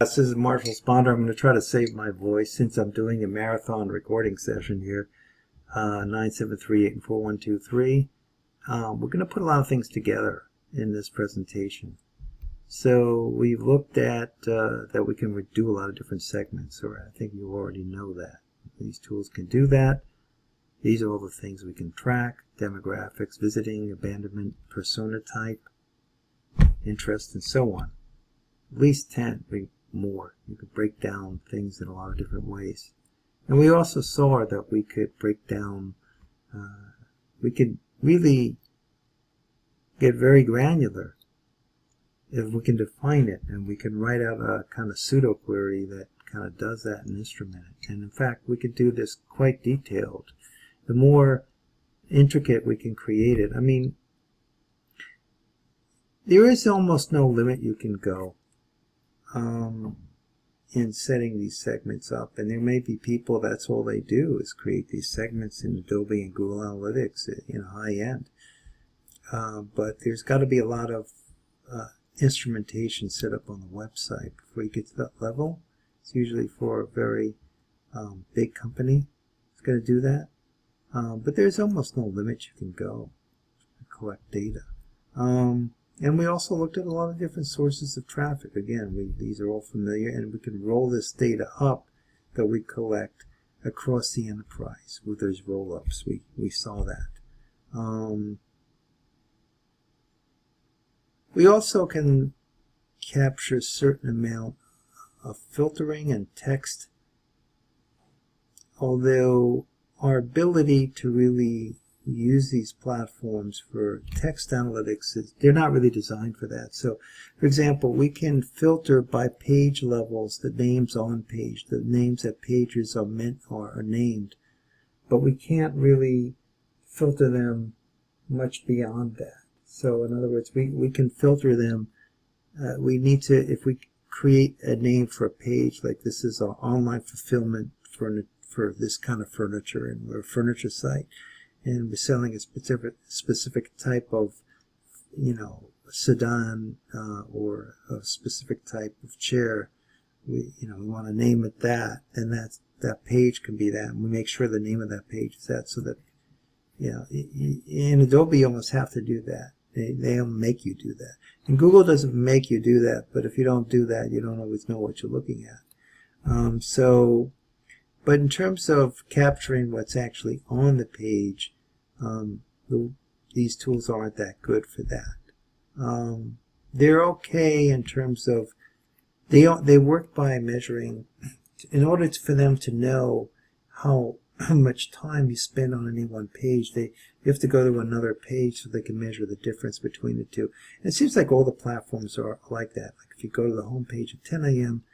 This is Marshall Sponder. I'm going to try to save my voice since I'm doing a marathon recording session here. 9738 and 4123. We're going to put a lot of things together in this presentation. So we've looked at that we can do a lot of different segments, or I think you already know that. These tools can do that. These are all the things we can track: demographics, visiting, abandonment, persona type, interest, and so on. At least 10, more. You could break down things in a lot of different ways. And we also saw that we could break down, we could really get very granular if we can define it, and we can write out a kind of pseudo query that kind of does that and instrument it. And in fact, we could do this quite detailed. The more intricate we can create it, I mean, there is almost no limit you can go in setting these segments up. And there may be people that's all they do is create these segments in Adobe and Google Analytics, high end. But there's got to be a lot of instrumentation set up on the website before you get to that level. It's usually for a very big company that's going to do that. But there's almost no limit you can go to collect data. And we also looked at a lot of different sources of traffic. Again, these are all familiar, and we can roll this data up that we collect across the enterprise with those roll-ups. We saw that. We also can capture a certain amount of filtering and text, although our ability to really use these platforms for text analytics, they're not really designed for that. So, for example, we can filter by page levels the names on page, the names that pages are meant or are named, but we can't really filter them much beyond that. So, in other words, we can filter them. We need to, if we create a name for a page, like this is our online fulfillment for this kind of furniture, and we're a furniture site, and we're selling a specific type of, sedan or a specific type of chair. We want to name it that, and that page can be that. And we make sure the name of that page is that, so that in Adobe you almost have to do that. They don't make you do that, and Google doesn't make you do that. But if you don't do that, you don't always know what you're looking at. But in terms of capturing what's actually on the page, these tools aren't that good for that. They're okay in terms of they work by measuring. In order for them to know how much time you spend on any one page, you have to go to another page so they can measure the difference between the two. And it seems like all the platforms are like that. Like if you go to the home page at 10 a.m.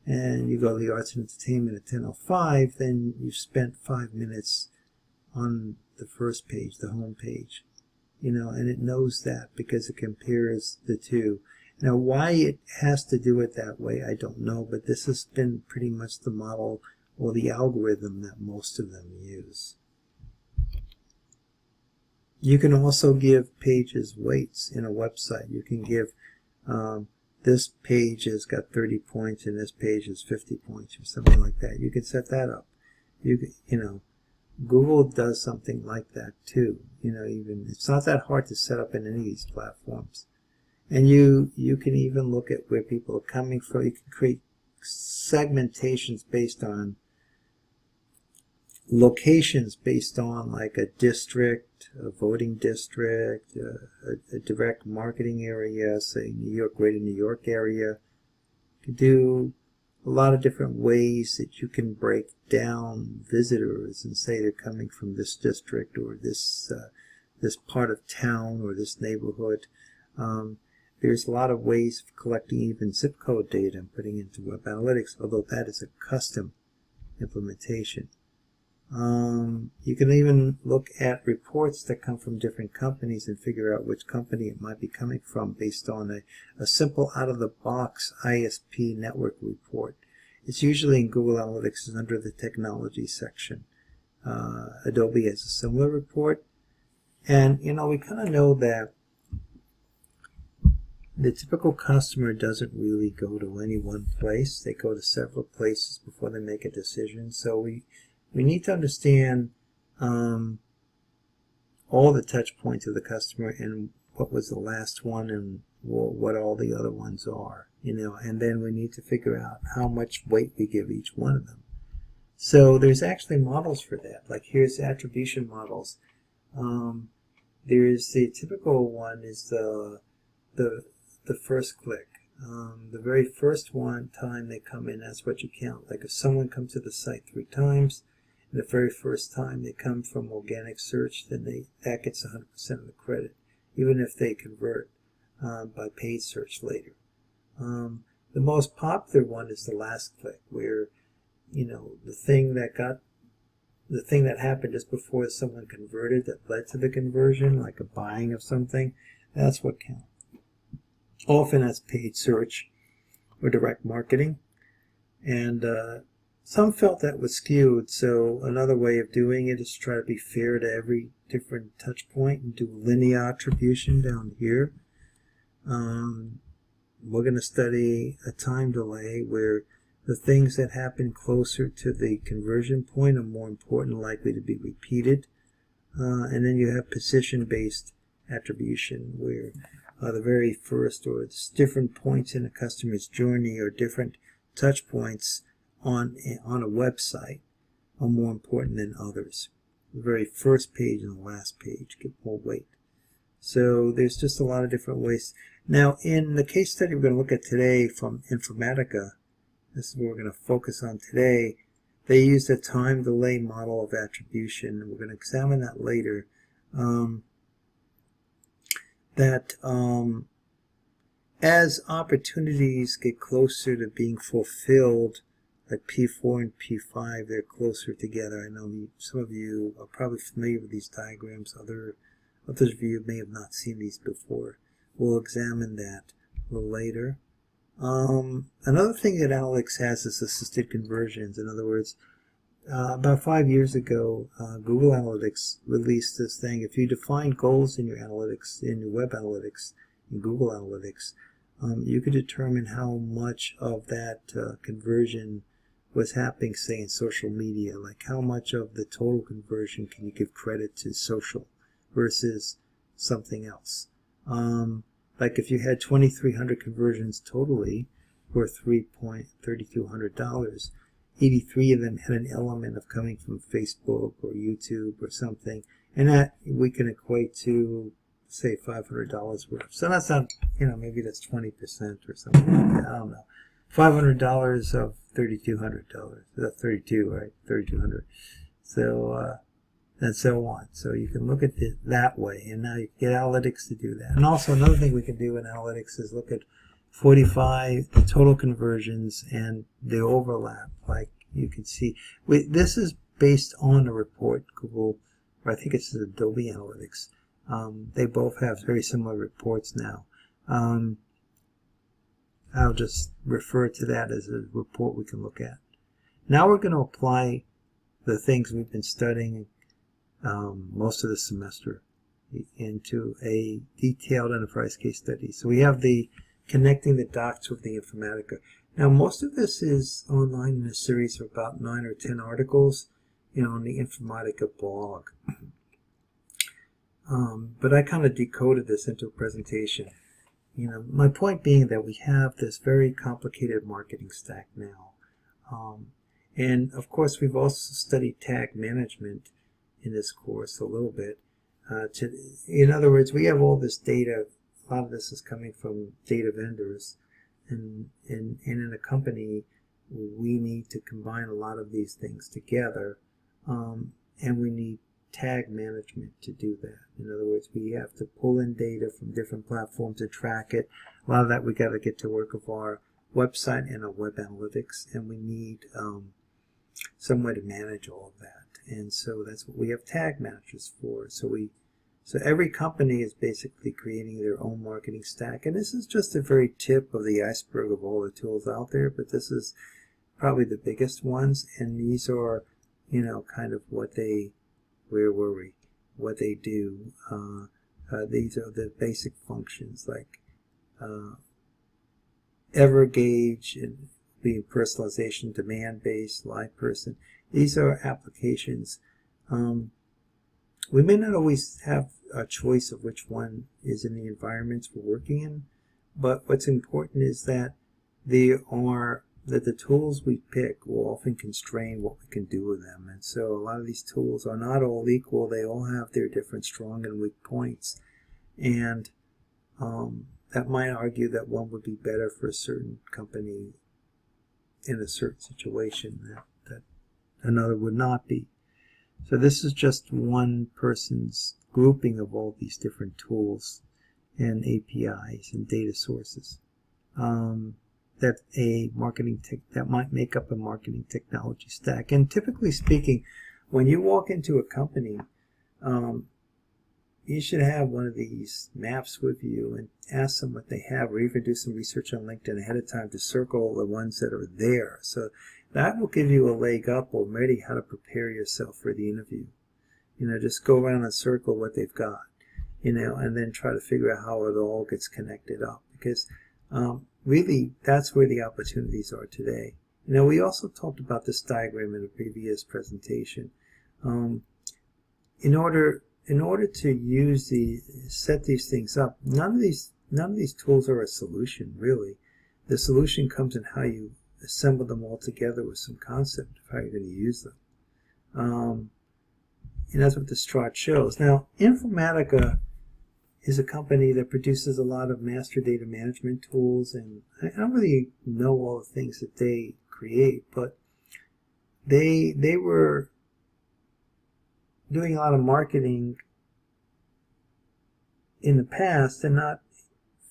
and you go to the arts and entertainment at 10:05, then you've spent 5 minutes on the first page, the home page, and it knows that because it compares the two. Now, why it has to do it that way, I don't know, but this has been pretty much the model or the algorithm that most of them use. You can also give pages weights in a website. You can give this page has got 30 points and this page is 50 points or something like that. You can set that up. Google does something like that too. Even it's not that hard to set up in any of these platforms. And you can even look at where people are coming from. You can create segmentations based on locations, based on like a district, a voting district, a direct marketing area, say Greater New York area. You can do a lot of different ways that you can break down visitors and say they're coming from this district or this part of town or this neighborhood. There's a lot of ways of collecting even zip code data and putting into web analytics, although that is a custom implementation. You can even look at reports that come from different companies and figure out which company it might be coming from based on a simple out-of-the-box ISP network report. It's usually in Google Analytics and under the technology section. Adobe has a similar report. And, we kind of know that the typical customer doesn't really go to any one place. They go to several places before they make a decision. So we need to understand all the touch points of the customer and what was the last one and what all the other ones are, and then we need to figure out how much weight we give each one of them. So there's actually models for that. Like here's attribution models. There's the typical one is the first click. The very first time they come in, that's what you count. Like if someone comes to the site 3 times, and the very first time they come from organic search, then that gets 100% of the credit, even if they convert by paid search later. The most popular one is the last click, where the thing that happened just before someone converted that led to the conversion, like a buying of something, that's what counts. Often that's paid search or direct marketing, and some felt that was skewed. So another way of doing it is to try to be fair to every different touch point and do linear attribution down here. We're going to study a time delay where the things that happen closer to the conversion point are more important and likely to be repeated. And then you have position-based attribution, where the very first or different points in a customer's journey or different touch points on a website are more important than others. The very first page and the last page get more weight. So there's just a lot of different ways. Now, in the case study we're going to look at today from Informatica, this is what we're going to focus on today. They used a time delay model of attribution, and we're going to examine that later. As opportunities get closer to being fulfilled, like P4 and P5, they're closer together. I know some of you are probably familiar with these diagrams. Others of you may have not seen these before. We'll examine that a little later. Another thing that analytics has is assisted conversions. In other words, about 5 years ago, Google Analytics released this thing. If you define goals in your analytics, in your web analytics, in Google Analytics, you could determine how much of that conversion was happening, say, in social media. Like how much of the total conversion can you give credit to social versus something else. Like if you had 2,300 conversions totally for $3,200, 83 of them had an element of coming from Facebook or YouTube or something, and that we can equate to, say, $500 worth. So that's not, maybe that's 20% or something like that. I don't know. $500 of $3,200. That's 32, right? 3,200. So and so on. So you can look at it that way, and now you can get analytics to do that. And also another thing we can do in analytics is look at 45 the total conversions and the overlap. Like you can see, this is based on a report, Google, or I think it's Adobe Analytics. They both have very similar reports now. I'll just refer to that as a report we can look at. Now we're going to apply the things we've been studying most of the semester into a detailed enterprise case study. So we have the connecting the dots with the Informatica. Now most of this is online in a series of about 9 or 10 articles, on the Informatica blog. But I kind of decoded this into a presentation. My point being that we have this very complicated marketing stack now. And of course we've also studied tag management in this course a little bit. In other words, we have all this data. A lot of this is coming from data vendors, and in a company we need to combine a lot of these things together, and we need tag management to do that. In other words, we have to pull in data from different platforms to track it. A lot of that we got to get to work of our website and our web analytics, and we need some way to manage all of that. And so that's what we have tag managers for. So every company is basically creating their own marketing stack. And this is just a very tip of the iceberg of all the tools out there, but this is probably the biggest ones. And these are, kind of what they do. These are the basic functions, like Evergauge, and being personalization, demand-based, live person. These are applications. We may not always have a choice of which one is in the environments we're working in, but what's important is that the tools we pick will often constrain what we can do with them. And so a lot of these tools are not all equal. They all have their different strong and weak points. And that might argue that one would be better for a certain company in a certain situation that another would not be. So this is just one person's grouping of all these different tools and APIs and data sources that might make up a marketing technology stack. And typically speaking, when you walk into a company, you should have one of these maps with you and ask them what they have, or even do some research on LinkedIn ahead of time to circle the ones that are there. So that will give you a leg up already how to prepare yourself for the interview. Just go around and circle what they've got, and then try to figure out how it all gets connected up. Because really, that's where the opportunities are today. We also talked about this diagram in a previous presentation. In order to set these things up, none of these tools are a solution, really. The solution comes in how you assemble them all together with some concept of how you're going to use them. And that's what this chart shows. Now, Informatica is a company that produces a lot of master data management tools, and I don't really know all the things that they create, but they were doing a lot of marketing in the past and not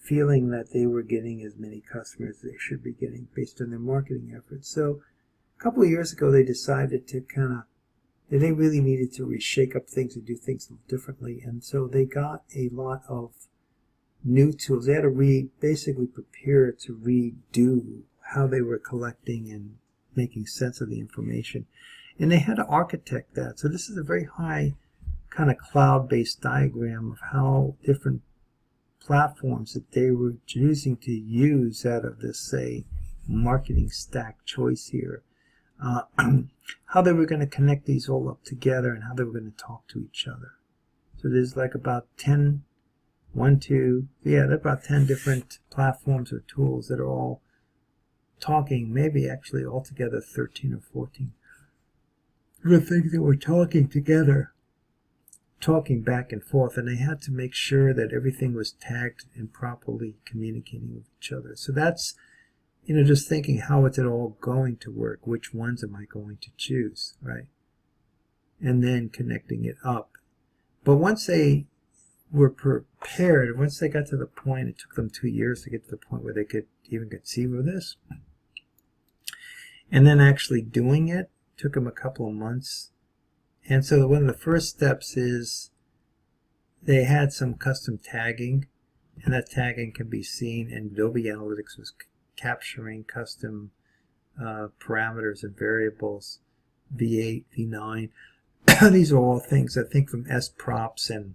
feeling that they were getting as many customers as they should be getting based on their marketing efforts. So a couple of years ago, they decided to that they really needed to reshake up things and do things a little differently. And so they got a lot of new tools. They had to basically prepare to redo how they were collecting and making sense of the information. And they had to architect that. So this is a very high kind of cloud-based diagram of how different platforms that they were choosing to use out of this, say, marketing stack choice here. How they were going to connect these all up together and how they were going to talk to each other. So there's like about 10 different platforms or tools that are all talking, maybe actually altogether 13 or 14. The things that were talking together, talking back and forth, and they had to make sure that everything was tagged and properly communicating with each other. So that's just thinking, how is it all going to work? Which ones am I going to choose, right? And then connecting it up. But once they were prepared, once they got to the point, it took them 2 years to get to the point where they could even conceive of this. And then actually doing it took them a couple of months. And so one of the first steps is they had some custom tagging, and that tagging can be seen, and Adobe Analytics was capturing custom parameters and variables, V8, V9. These are all things, I think, from SProps and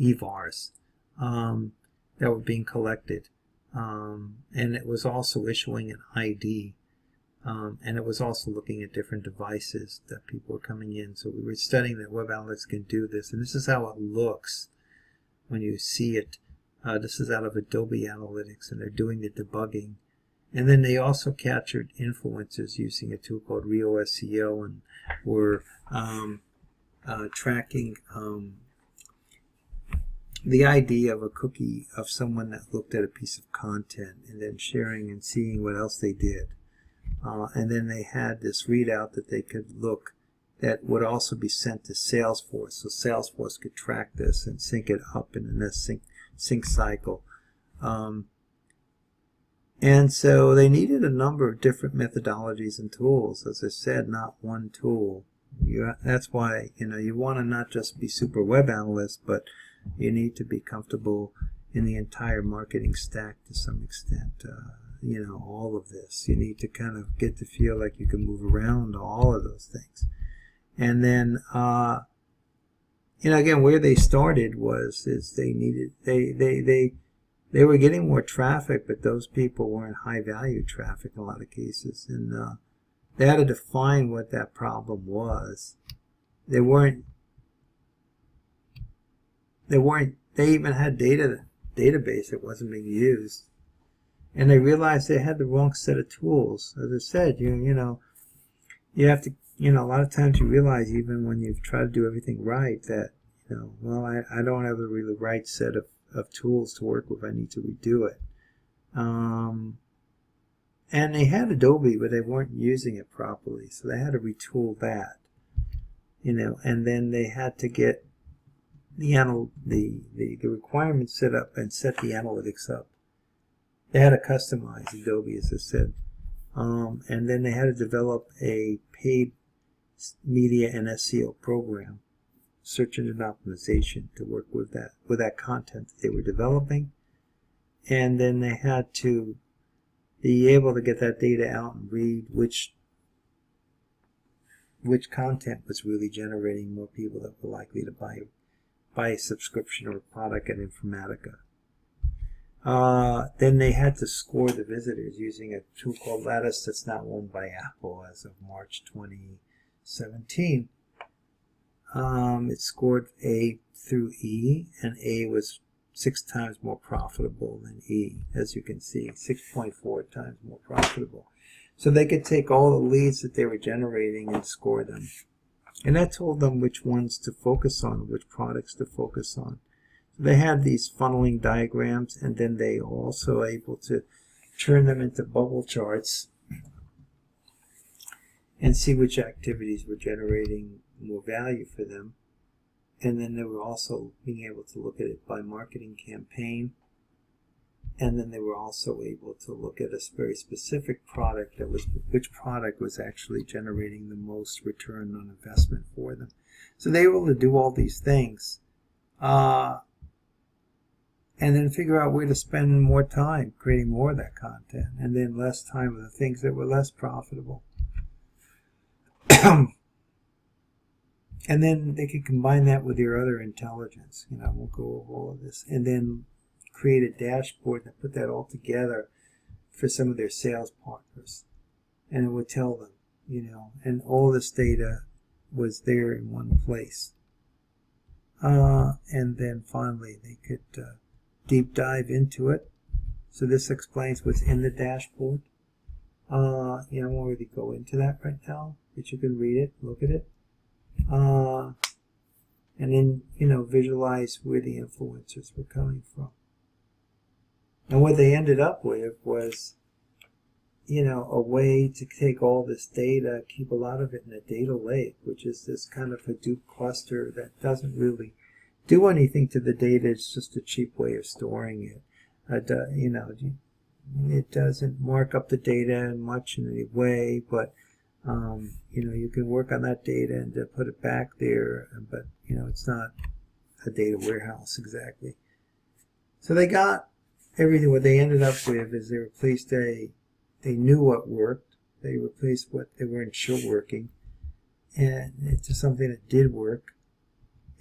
EVARs that were being collected. And it was also issuing an ID. And it was also looking at different devices that people were coming in. So we were studying that Web Analytics can do this. And this is how it looks when you see it. This is out of Adobe Analytics, and they're doing the debugging. And then they also captured influencers using a tool called Rio SEO, and were tracking the ID of a cookie of someone that looked at a piece of content and then sharing and seeing what else they did. And then they had this readout that they could look that would also be sent to Salesforce. So Salesforce could track this and sync it up in a sync cycle. And so they needed a number of different methodologies and tools. As I said, not one tool. That's why you want to not just be super web analyst, but you need to be comfortable in the entire marketing stack to some extent. All of this. You need to kind of get to feel like you can move around all of those things. And then, again, where they started is they they were getting more traffic, but those people weren't high value traffic in a lot of cases, and they had to define what that problem was. They even had database that wasn't being used, and they realized they had the wrong set of tools. As I said, you have to, a lot of times you realize, even when you've tried to do everything right, that, well, I don't have the really right set of tools to work with. I need to redo it. And they had Adobe, but they weren't using it properly, so they had to retool that. And then they had to get the requirements set up and set the analytics up. They had to customize Adobe, as I said. And then they had to develop a paid media and SEO program, search engine optimization, to work with that content that they were developing. And then they had to be able to get that data out and read which content was really generating more people that were likely to buy a subscription or a product at Informatica. Then they had to score the visitors using a tool called Lattice that's now owned by Apple as of March 2017. It scored A through E, and A was 6 times more profitable than E, as you can see, 6.4 times more profitable. So they could take all the leads that they were generating and score them. And that told them which ones to focus on, which products to focus on. So they had these funneling diagrams, and then they also able to turn them into bubble charts and see which activities were generating more value for them. And then they were also being able to look at it by marketing campaign. And then they were also able to look at a very specific product, which product was actually generating the most return on investment for them. So they were able to do all these things, and then figure out where to spend more time creating more of that content, and then less time with the things that were less profitable. And then they could combine that with your other intelligence. We'll go over all of this, and then create a dashboard and put that all together for some of their sales partners, and it would tell them, and all this data was there in one place. And then finally they could deep dive into it. So this explains what's in the dashboard. I won't really go into that right now, but you can read it, look at it, and then visualize where the influencers were coming from. And what they ended up with was, a way to take all this data, keep a lot of it in a data lake, which is this kind of Hadoop cluster that doesn't really do anything to the data. It's just a cheap way of storing it. It doesn't mark up the data much in any way, but you can work on that data and put it back there, but it's not a data warehouse exactly. So they got everything. What they ended up with is they replaced they knew what worked. They replaced what they weren't sure working, and into something that did work.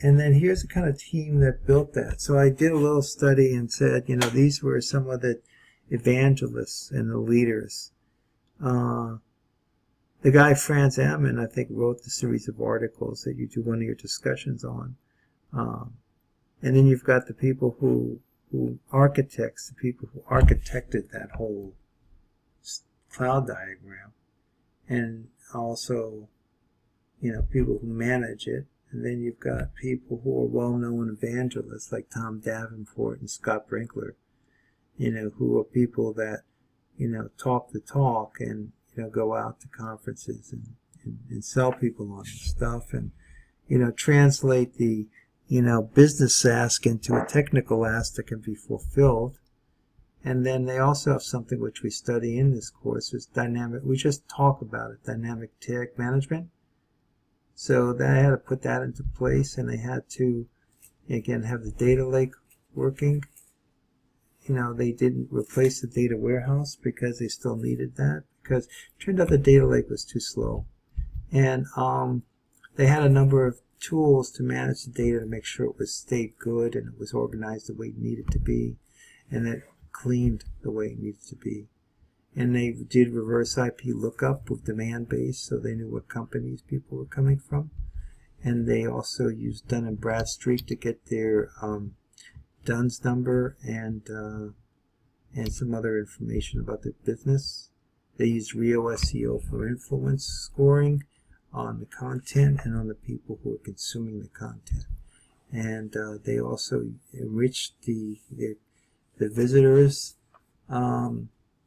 And then here's the kind of team that built that. So I did a little study and said, these were some of the evangelists and the leaders. The guy Franz Ammon, I think, wrote the series of articles that you do one of your discussions on. And then you've got the people who architects, the people who architected that whole cloud diagram, and also, people who manage it. And then you've got people who are well-known evangelists like Tom Davenport and Scott Brinkler, who are people that, talk the talk and, go out to conferences and sell people on this stuff and, translate the, business ask into a technical ask that can be fulfilled. And then they also have something which we study in this course, is dynamic. We just talk about it, dynamic tag management. So they had to put that into place, and they had to, again, have the data lake working. They didn't replace the data warehouse because they still needed that, because it turned out the data lake was too slow. And they had a number of tools to manage the data to make sure it stayed good and it was organized the way it needed to be. and it cleaned the way it needs to be. And they did reverse IP lookup with demand base, so they knew what companies people were coming from. And they also used Dun & Bradstreet to get their DUNS number and some other information about their business. They used Rio SEO for influence scoring on the content and on the people who are consuming the content. And they also enriched the visitors'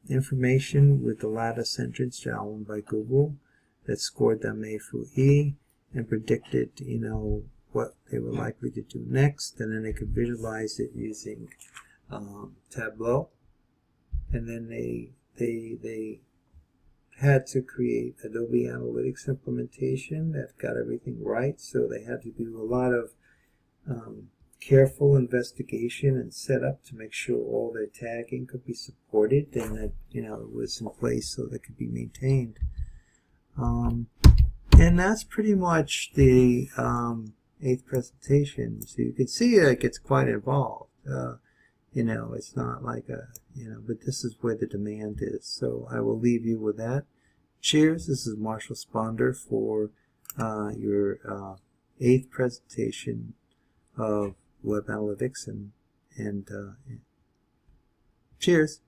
information with the lattice entrance owned by Google that scored them A through E and predicted, what they were likely to do next, and then they could visualize it using Tableau. And then they had to create Adobe Analytics implementation that got everything right, so they had to do a lot of careful investigation and setup to make sure all their tagging could be supported and that it was in place so that it could be maintained. And that's pretty much the 8th presentation. So you can see it gets quite involved. It's not like but this is where the demand is. So I will leave you with that. Cheers. This is Marshall Sponder for your 8th presentation of Web Analytics and cheers.